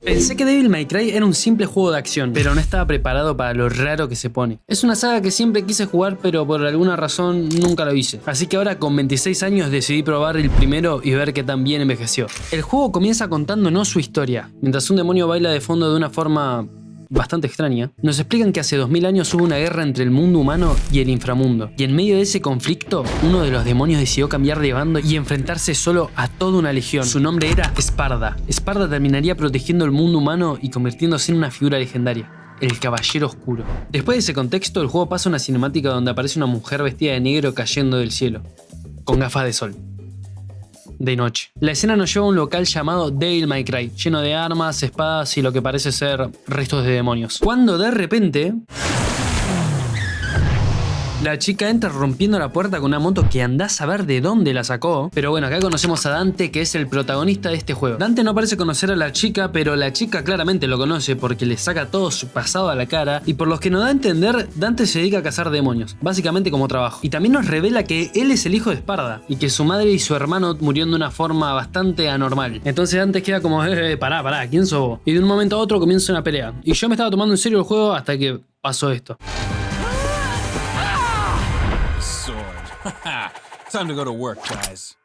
Pensé que Devil May Cry era un simple juego de acción, pero no estaba preparado para lo raro que se pone. Es una saga que siempre quise jugar, pero por alguna razón nunca lo hice. Así que ahora con 26 años decidí probar el primero y ver qué tan bien envejeció. El juego comienza contándonos su historia. Mientras un demonio baila de fondo de una forma bastante extraña, nos explican que hace 2000 años hubo una guerra entre el mundo humano y el inframundo. Y en medio de ese conflicto, uno de los demonios decidió cambiar de bando y enfrentarse solo a toda una legión. Su nombre era Sparda. Sparda terminaría protegiendo el mundo humano y convirtiéndose en una figura legendaria: el Caballero Oscuro. Después de ese contexto, el juego pasa a una cinemática donde aparece una mujer vestida de negro cayendo del cielo, con gafas de sol. De noche. La escena nos lleva a un local llamado Devil May Cry, lleno de armas, espadas y lo que parece ser restos de demonios. Cuando de repente la chica entra rompiendo la puerta con una moto que andás a ver de dónde la sacó. Pero bueno, acá conocemos a Dante, que es el protagonista de este juego. Dante no parece conocer a la chica, pero la chica claramente lo conoce porque le saca todo su pasado a la cara. Y por lo que nos da a entender, Dante se dedica a cazar demonios, básicamente como trabajo. Y también nos revela que él es el hijo de Sparda y que su madre y su hermano murieron de una forma bastante anormal. Entonces Dante queda como, pará, ¿quién sos vos? Y de un momento a otro comienza una pelea. Y yo me estaba tomando en serio el juego hasta que pasó esto. Time to go to work, guys.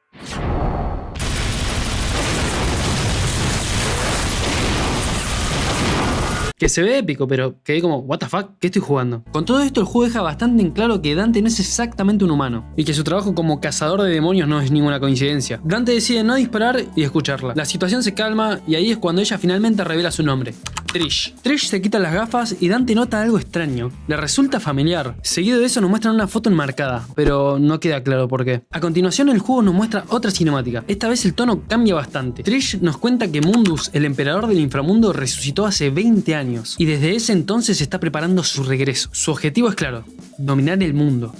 Que se ve épico, pero quedé como, what the fuck, ¿qué estoy jugando? Con todo esto el juego deja bastante en claro que Dante no es exactamente un humano y que su trabajo como cazador de demonios no es ninguna coincidencia. Dante decide no disparar y escucharla. La situación se calma y ahí es cuando ella finalmente revela su nombre: Trish. Trish se quita las gafas y Dante nota algo extraño. Le resulta familiar. Seguido de eso nos muestran una foto enmarcada, pero no queda claro por qué. A continuación el juego nos muestra otra cinemática. Esta vez el tono cambia bastante. Trish nos cuenta que Mundus, el emperador del inframundo, resucitó hace 20 años y desde ese entonces está preparando su regreso. Su objetivo es claro: dominar el mundo.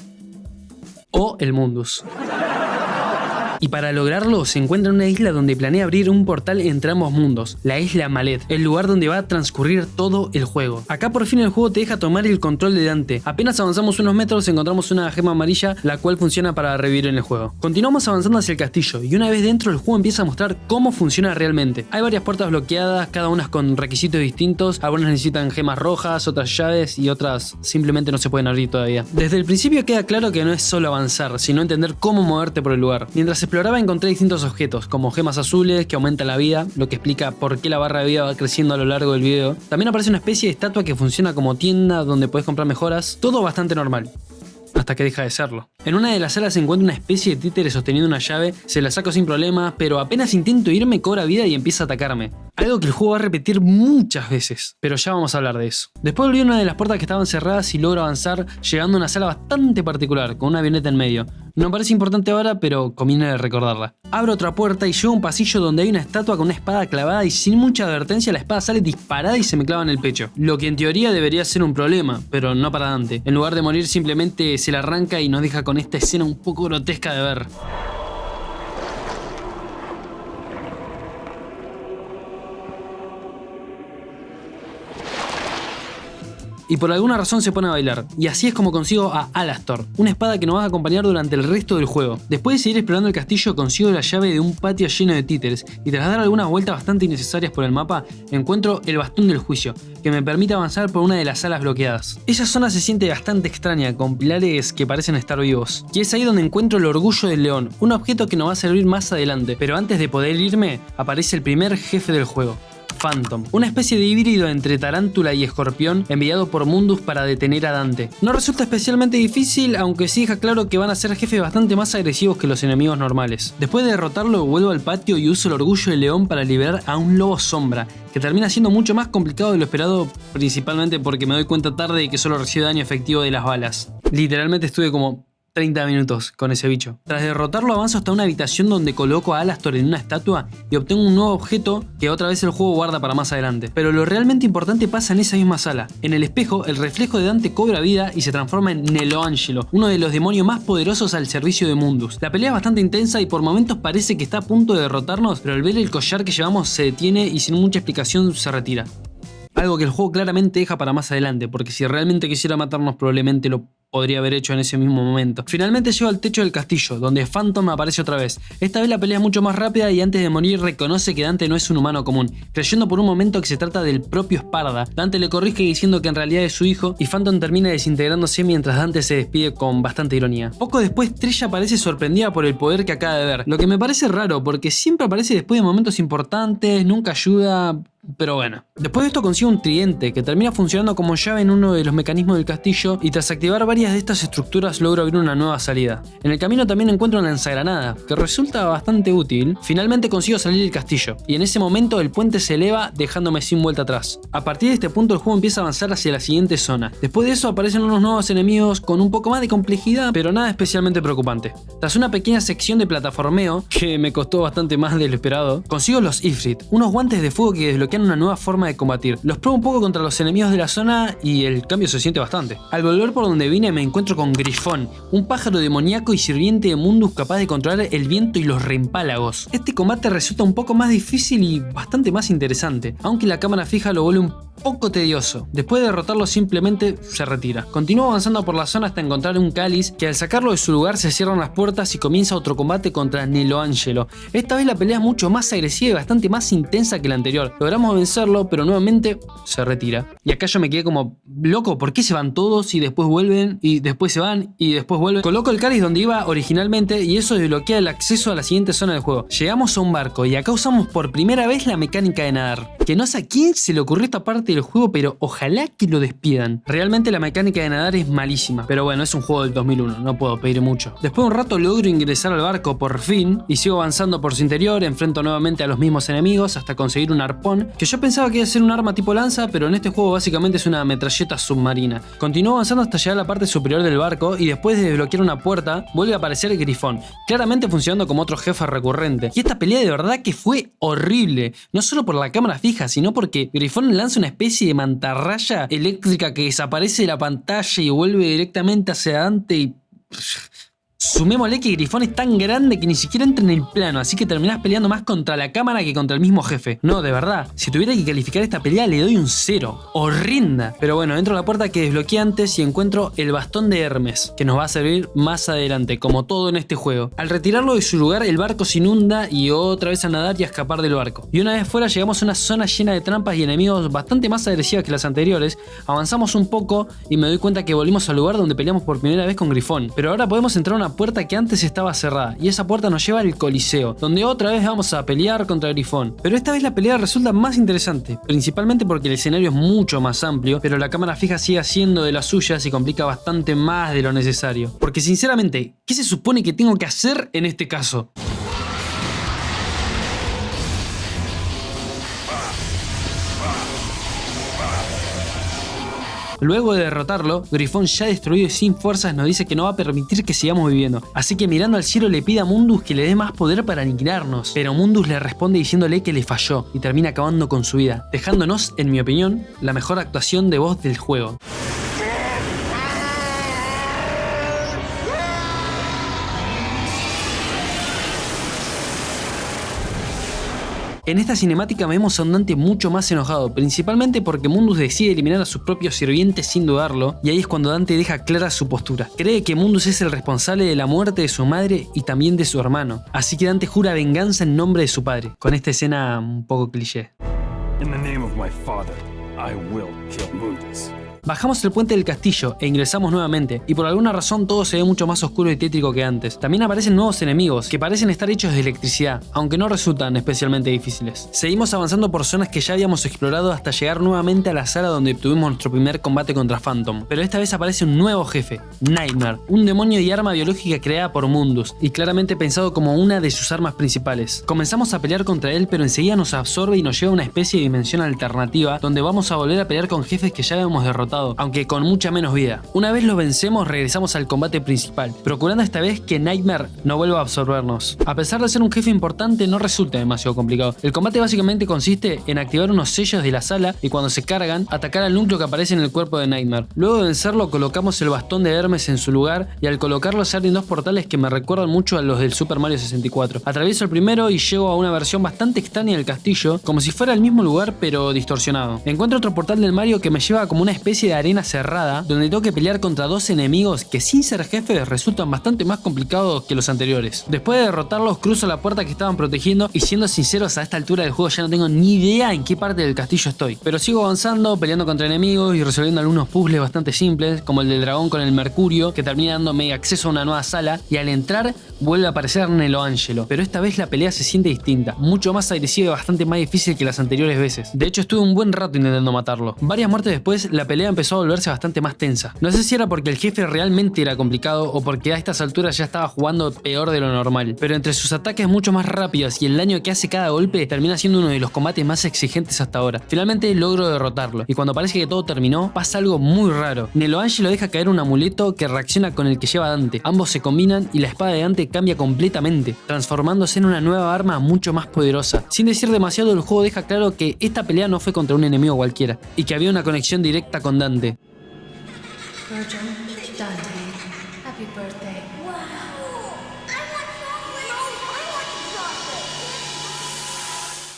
O el Mundus. Y para lograrlo se encuentra en una isla donde planea abrir un portal entre ambos mundos, la isla Mallet, el lugar donde va a transcurrir todo el juego. Acá por fin el juego te deja tomar el control de Dante. Apenas avanzamos unos metros encontramos una gema amarilla, la cual funciona para revivir en el juego. Continuamos avanzando hacia el castillo y una vez dentro el juego empieza a mostrar cómo funciona realmente. Hay varias puertas bloqueadas, cada una con requisitos distintos, algunas necesitan gemas rojas, otras llaves y otras simplemente no se pueden abrir todavía. Desde el principio queda claro que no es solo avanzar, sino entender cómo moverte por el lugar. Mientras exploraba encontré distintos objetos, como gemas azules que aumentan la vida, lo que explica por qué la barra de vida va creciendo a lo largo del video. También aparece una especie de estatua que funciona como tienda donde puedes comprar mejoras. Todo bastante normal, hasta que deja de serlo. En una de las salas se encuentra una especie de títere sosteniendo una llave, se la saco sin problema, pero apenas intento irme cobra vida y empieza a atacarme. Algo que el juego va a repetir muchas veces, pero ya vamos a hablar de eso. Después volví a una de las puertas que estaban cerradas y logro avanzar llegando a una sala bastante particular, con una avioneta en medio. No parece importante ahora, pero conviene recordarla. Abro otra puerta y llego a un pasillo donde hay una estatua con una espada clavada y sin mucha advertencia la espada sale disparada y se me clava en el pecho. Lo que en teoría debería ser un problema, pero no para Dante. En lugar de morir simplemente se la arranca y nos deja con esta escena un poco grotesca de ver. Y por alguna razón se pone a bailar, y así es como consigo a Alastor, una espada que nos va a acompañar durante el resto del juego. Después de seguir explorando el castillo consigo la llave de un patio lleno de títeres, y tras dar algunas vueltas bastante innecesarias por el mapa, encuentro el bastón del juicio, que me permite avanzar por una de las salas bloqueadas. Esa zona se siente bastante extraña, con pilares que parecen estar vivos, y es ahí donde encuentro el orgullo del león, un objeto que nos va a servir más adelante, pero antes de poder irme, aparece el primer jefe del juego: Phantom, una especie de híbrido entre tarántula y escorpión enviado por Mundus para detener a Dante. No resulta especialmente difícil, aunque sí deja claro que van a ser jefes bastante más agresivos que los enemigos normales. Después de derrotarlo vuelvo al patio y uso el orgullo del león para liberar a un lobo sombra, que termina siendo mucho más complicado de lo esperado, principalmente porque me doy cuenta tarde de que solo recibe daño efectivo de las balas. Literalmente estuve como 30 minutos con ese bicho. Tras derrotarlo avanzo hasta una habitación donde coloco a Alastor en una estatua y obtengo un nuevo objeto que otra vez el juego guarda para más adelante. Pero lo realmente importante pasa en esa misma sala. En el espejo, el reflejo de Dante cobra vida y se transforma en Neloangelo, uno de los demonios más poderosos al servicio de Mundus. La pelea es bastante intensa y por momentos parece que está a punto de derrotarnos, pero al ver el collar que llevamos se detiene y sin mucha explicación se retira. Algo que el juego claramente deja para más adelante, porque si realmente quisiera matarnos probablemente lo podría haber hecho en ese mismo momento. Finalmente llego al techo del castillo, donde Phantom aparece otra vez. Esta vez la pelea es mucho más rápida y antes de morir reconoce que Dante no es un humano común, creyendo por un momento que se trata del propio Sparda. Dante le corrige diciendo que en realidad es su hijo y Phantom termina desintegrándose mientras Dante se despide con bastante ironía. Poco después Trella aparece sorprendida por el poder que acaba de ver, lo que me parece raro porque siempre aparece después de momentos importantes, nunca ayuda... Pero bueno, después de esto consigo un tridente que termina funcionando como llave en uno de los mecanismos del castillo y tras activar varias de estas estructuras logro abrir una nueva salida. En el camino también encuentro una lanzagranada que resulta bastante útil. Finalmente consigo salir del castillo y en ese momento el puente se eleva dejándome sin vuelta atrás. A partir de este punto el juego empieza a avanzar hacia la siguiente zona. Después de eso aparecen unos nuevos enemigos con un poco más de complejidad pero nada especialmente preocupante. Tras una pequeña sección de plataformeo que me costó bastante más de lo esperado, consigo los Ifrit, unos guantes de fuego que desbloquean una nueva forma de combatir. Los pruebo un poco contra los enemigos de la zona y el cambio se siente bastante. Al volver por donde vine me encuentro con Grifón, un pájaro demoníaco y sirviente de Mundus capaz de controlar el viento y los reempálagos. Este combate resulta un poco más difícil y bastante más interesante, aunque la cámara fija lo vuelve un poco tedioso. Después de derrotarlo simplemente se retira. Continúo avanzando por la zona hasta encontrar un cáliz que al sacarlo de su lugar se cierran las puertas y comienza otro combate contra Neloangelo. Esta vez la pelea es mucho más agresiva y bastante más intensa que la anterior. Logramos vencerlo pero nuevamente se retira. Y acá yo me quedé como loco, ¿por qué se van todos y después vuelven y después se van y después vuelven? Coloco el cáliz donde iba originalmente y eso desbloquea el acceso a la siguiente zona del juego. Llegamos a un barco y acá usamos por primera vez la mecánica de nadar. Que no sé a quién se le ocurrió esta parte del juego, pero ojalá que lo despidan. Realmente la mecánica de nadar es malísima, pero bueno, es un juego del 2001, no puedo pedir mucho. Después de un rato logro ingresar al barco por fin y sigo avanzando por su interior, enfrento nuevamente a los mismos enemigos hasta conseguir un arpón, que yo pensaba que iba a ser un arma tipo lanza, pero en este juego básicamente es una metralleta submarina. Continúo avanzando hasta llegar a la parte superior del barco y después de desbloquear una puerta, vuelve a aparecer Grifón, claramente funcionando como otro jefe recurrente. Y esta pelea de verdad que fue horrible, no solo por la cámara fija, sino porque Grifón lanza una especie de mantarraya eléctrica que desaparece de la pantalla y vuelve directamente hacia Dante y... Sumémosle que Grifón es tan grande que ni siquiera entra en el plano, así que terminás peleando más contra la cámara que contra el mismo jefe. No, de verdad, si tuviera que calificar esta pelea le doy un 0. Horrenda. Pero bueno, entro a la puerta que desbloqueé antes y encuentro el bastón de Hermes, que nos va a servir más adelante, como todo en este juego. Al retirarlo de su lugar, el barco se inunda y otra vez a nadar y a escapar del barco. Y una vez fuera llegamos a una zona llena de trampas y enemigos bastante más agresivas que las anteriores. Avanzamos un poco y me doy cuenta que volvimos al lugar donde peleamos por primera vez con Grifón. Pero ahora podemos entrar a una puerta que antes estaba cerrada y esa puerta nos lleva al Coliseo, donde otra vez vamos a pelear contra Grifón. Pero esta vez la pelea resulta más interesante, principalmente porque el escenario es mucho más amplio, pero la cámara fija sigue haciendo de las suyas y complica bastante más de lo necesario. Porque sinceramente, ¿qué se supone que tengo que hacer en este caso? Luego de derrotarlo, Grifón ya destruido y sin fuerzas nos dice que no va a permitir que sigamos viviendo. Así que mirando al cielo le pide a Mundus que le dé más poder para aniquilarnos. Pero Mundus le responde diciéndole que le falló y termina acabando con su vida, dejándonos, en mi opinión, la mejor actuación de voz del juego. En esta cinemática vemos a un Dante mucho más enojado, principalmente porque Mundus decide eliminar a sus propios sirvientes sin dudarlo, y ahí es cuando Dante deja clara su postura. Cree que Mundus es el responsable de la muerte de su madre y también de su hermano, así que Dante jura venganza en nombre de su padre, con esta escena un poco cliché. In the name of my father, I will kill Mundus. Bajamos el puente del castillo e ingresamos nuevamente, y por alguna razón todo se ve mucho más oscuro y tétrico que antes. También aparecen nuevos enemigos, que parecen estar hechos de electricidad, aunque no resultan especialmente difíciles. Seguimos avanzando por zonas que ya habíamos explorado hasta llegar nuevamente a la sala donde tuvimos nuestro primer combate contra Phantom. Pero esta vez aparece un nuevo jefe, Nightmare, un demonio y arma biológica creada por Mundus, y claramente pensado como una de sus armas principales. Comenzamos a pelear contra él, pero enseguida nos absorbe y nos lleva a una especie de dimensión alternativa, donde vamos a volver a pelear con jefes que ya habíamos derrotado, aunque con mucha menos vida. Una vez lo vencemos, regresamos al combate principal, procurando esta vez que Nightmare no vuelva a absorbernos. A pesar de ser un jefe importante, no resulta demasiado complicado. El combate básicamente consiste en activar unos sellos de la sala y cuando se cargan, atacar al núcleo que aparece en el cuerpo de Nightmare. Luego de vencerlo, colocamos el bastón de Hermes en su lugar y al colocarlo se abren dos portales que me recuerdan mucho a los del Super Mario 64. Atravieso el primero y llego a una versión bastante extraña del castillo, como si fuera el mismo lugar pero distorsionado. Encuentro otro portal del Mario que me lleva como una especie especie de arena cerrada donde tengo que pelear contra dos enemigos que sin ser jefes resultan bastante más complicados que los anteriores. Después de derrotarlos cruzo la puerta que estaban protegiendo y siendo sinceros a esta altura del juego ya no tengo ni idea en qué parte del castillo estoy. Pero sigo avanzando, peleando contra enemigos y resolviendo algunos puzzles bastante simples como el del dragón con el mercurio que termina dándome acceso a una nueva sala y al entrar vuelve a aparecer Nelo Angelo. Pero esta vez la pelea se siente distinta, mucho más agresiva y bastante más difícil que las anteriores veces. De hecho estuve un buen rato intentando matarlo. Varias muertes después la pelea empezó a volverse bastante más tensa. No sé si era porque el jefe realmente era complicado o porque a estas alturas ya estaba jugando peor de lo normal, pero entre sus ataques mucho más rápidos y el daño que hace cada golpe termina siendo uno de los combates más exigentes hasta ahora. Finalmente logro derrotarlo y cuando parece que todo terminó pasa algo muy raro. Nelo Angelo deja caer un amuleto que reacciona con el que lleva Dante. Ambos se combinan y la espada de Dante cambia completamente, transformándose en una nueva arma mucho más poderosa. Sin decir demasiado, el juego deja claro que esta pelea no fue contra un enemigo cualquiera y que había una conexión directa con Dante. Virgin, Dante, happy birthday. Wow! I want chocolate! No, I want chocolate!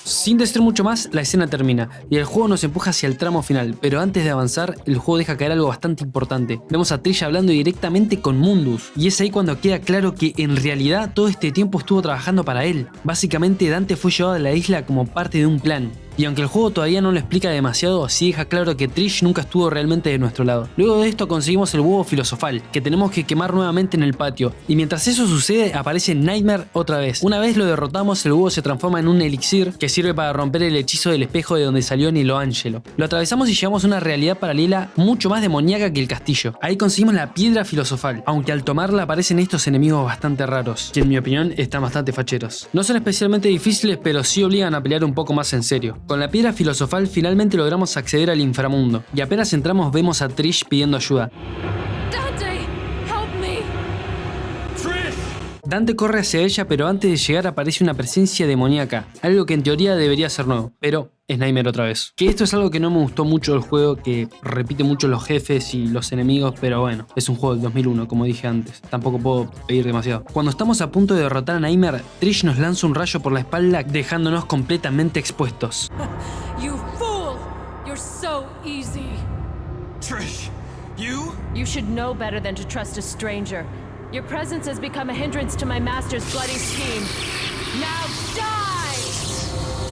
Sin decir mucho más, la escena termina y el juego nos empuja hacia el tramo final, pero antes de avanzar, el juego deja caer algo bastante importante. Vemos a Trish hablando directamente con Mundus, y es ahí cuando queda claro que en realidad todo este tiempo estuvo trabajando para él. Básicamente Dante fue llevado a la isla como parte de un plan. Y aunque el juego todavía no lo explica demasiado, sí deja claro que Trish nunca estuvo realmente de nuestro lado. Luego de esto conseguimos el huevo filosofal, que tenemos que quemar nuevamente en el patio. Y mientras eso sucede, aparece Nightmare otra vez. Una vez lo derrotamos, el huevo se transforma en un elixir que sirve para romper el hechizo del espejo de donde salió Nelo Angelo. Lo atravesamos y llegamos a una realidad paralela mucho más demoníaca que el castillo. Ahí conseguimos la piedra filosofal, aunque al tomarla aparecen estos enemigos bastante raros, que en mi opinión están bastante facheros. No son especialmente difíciles, pero sí obligan a pelear un poco más en serio. Con la piedra filosofal finalmente logramos acceder al inframundo, y apenas entramos vemos a Trish pidiendo ayuda. Dante, help me! Trish! Dante corre hacia ella, pero antes de llegar aparece una presencia demoníaca, algo que en teoría debería ser nuevo, pero es Nightmare otra vez. Que esto es algo que no me gustó mucho del juego, que repite mucho los jefes y los enemigos, pero bueno, es un juego del 2001, como dije antes, tampoco puedo pedir demasiado. Cuando estamos a punto de derrotar a Nightmare, Trish nos lanza un rayo por la espalda dejándonos completamente expuestos. You fool! You're so easy. Trish! You? You should know better than to trust a stranger. Your presence has become a hindrance to my master's bloody scheme. Now die!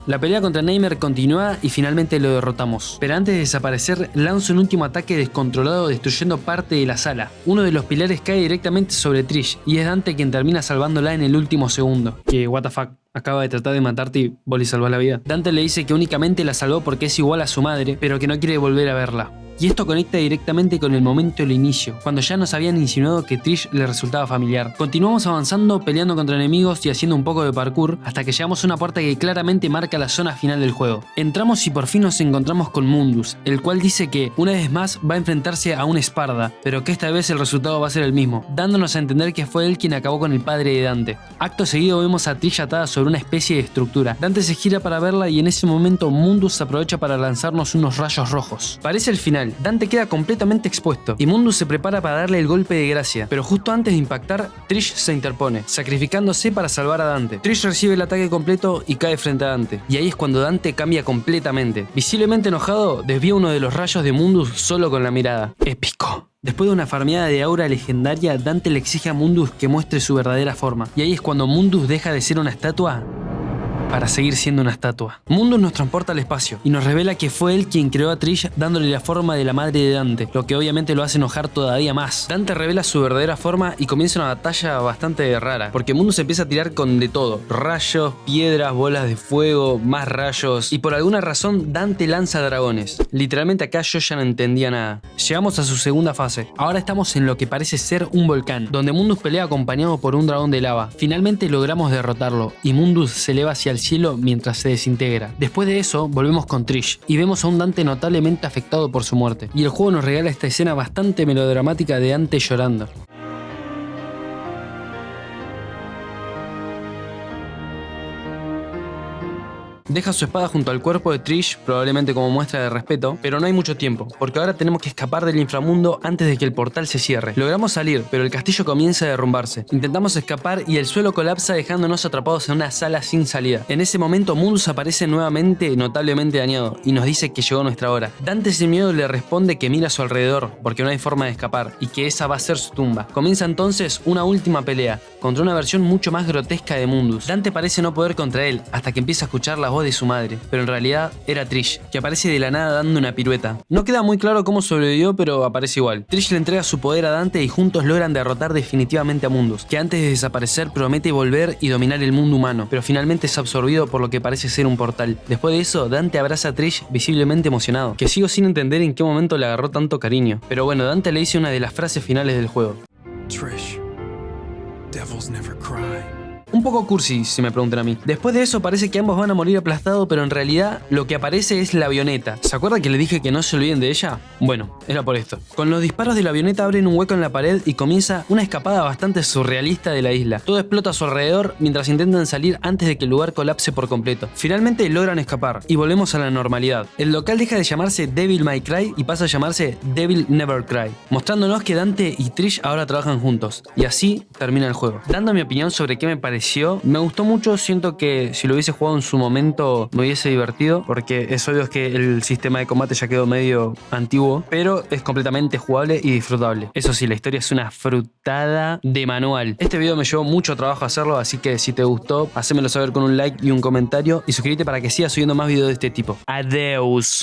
La pelea contra Nightmare continúa y finalmente lo derrotamos. Pero antes de desaparecer, lanza un último ataque descontrolado destruyendo parte de la sala. Uno de los pilares cae directamente sobre Trish y es Dante quien termina salvándola en el último segundo. Que what the fuck. Acaba de tratar de matarte y vos le salvás la vida. Dante le dice que únicamente la salvó porque es igual a su madre, pero que no quiere volver a verla. Y esto conecta directamente con el momento del inicio, cuando ya nos habían insinuado que Trish le resultaba familiar. Continuamos avanzando, peleando contra enemigos y haciendo un poco de parkour, hasta que llegamos a una puerta que claramente marca la zona final del juego. Entramos y por fin nos encontramos con Mundus, el cual dice que, una vez más, va a enfrentarse a un Esparda, pero que esta vez el resultado va a ser el mismo, dándonos a entender que fue él quien acabó con el padre de Dante. Acto seguido vemos a Trish atada sobre una especie de estructura. Dante se gira para verla y en ese momento Mundus aprovecha para lanzarnos unos rayos rojos. Parece el final. Dante queda completamente expuesto y Mundus se prepara para darle el golpe de gracia, pero justo antes de impactar, Trish se interpone, sacrificándose para salvar a Dante. Trish recibe el ataque completo y cae frente a Dante, y ahí es cuando Dante cambia completamente. Visiblemente enojado, desvía uno de los rayos de Mundus solo con la mirada. Épico. Después de una farmeada de aura legendaria, Dante le exige a Mundus que muestre su verdadera forma, y ahí es cuando Mundus deja de ser una estatua para seguir siendo una estatua. Mundus nos transporta al espacio y nos revela que fue él quien creó a Trish dándole la forma de la madre de Dante, lo que obviamente lo hace enojar todavía más. Dante revela su verdadera forma y comienza una batalla bastante rara, porque Mundus empieza a tirar con de todo: rayos, piedras, bolas de fuego, más rayos, y por alguna razón Dante lanza dragones. Literalmente acá yo ya no entendía nada. Llegamos a su segunda fase. Ahora estamos en lo que parece ser un volcán, donde Mundus pelea acompañado por un dragón de lava. Finalmente logramos derrotarlo y Mundus se eleva hacia el cielo mientras se desintegra. Después de eso volvemos con Trish y vemos a un Dante notablemente afectado por su muerte, y el juego nos regala esta escena bastante melodramática de Dante llorando. Deja su espada junto al cuerpo de Trish, probablemente como muestra de respeto, pero no hay mucho tiempo, porque ahora tenemos que escapar del inframundo antes de que el portal se cierre. Logramos salir, pero el castillo comienza a derrumbarse. Intentamos escapar y el suelo colapsa dejándonos atrapados en una sala sin salida. En ese momento Mundus aparece nuevamente notablemente dañado y nos dice que llegó nuestra hora. Dante sin miedo le responde que mira a su alrededor porque no hay forma de escapar y que esa va a ser su tumba. Comienza entonces una última pelea contra una versión mucho más grotesca de Mundus. Dante parece no poder contra él hasta que empieza a escuchar la voz de su madre, pero en realidad era Trish, que aparece de la nada dando una pirueta. No queda muy claro cómo sobrevivió, pero aparece igual. Trish le entrega su poder a Dante y juntos logran derrotar definitivamente a Mundus, que antes de desaparecer promete volver y dominar el mundo humano, pero finalmente es absorbido por lo que parece ser un portal. Después de eso, Dante abraza a Trish visiblemente emocionado, que sigo sin entender en qué momento le agarró tanto cariño. Pero bueno, Dante le dice una de las frases finales del juego. Trish, devils never cry. Un poco cursi, si me preguntan a mí. Después de eso parece que ambos van a morir aplastados, pero en realidad lo que aparece es la avioneta. ¿Se acuerdan que les dije que no se olviden de ella? Bueno, era por esto. Con los disparos de la avioneta abren un hueco en la pared y comienza una escapada bastante surrealista de la isla. Todo explota a su alrededor mientras intentan salir antes de que el lugar colapse por completo. Finalmente logran escapar y volvemos a la normalidad. El local deja de llamarse Devil May Cry y pasa a llamarse Devil Never Cry, mostrándonos que Dante y Trish ahora trabajan juntos. Y así termina el juego. Dando mi opinión sobre qué me pareció, me gustó mucho. Siento que si lo hubiese jugado en su momento me hubiese divertido, porque es obvio que el sistema de combate ya quedó medio antiguo, pero es completamente jugable y disfrutable. Eso sí, la historia es una frutada de manual. Este video me llevó mucho trabajo hacerlo, así que si te gustó, hacémelo saber con un like y un comentario y suscríbete para que siga subiendo más videos de este tipo. Adeus.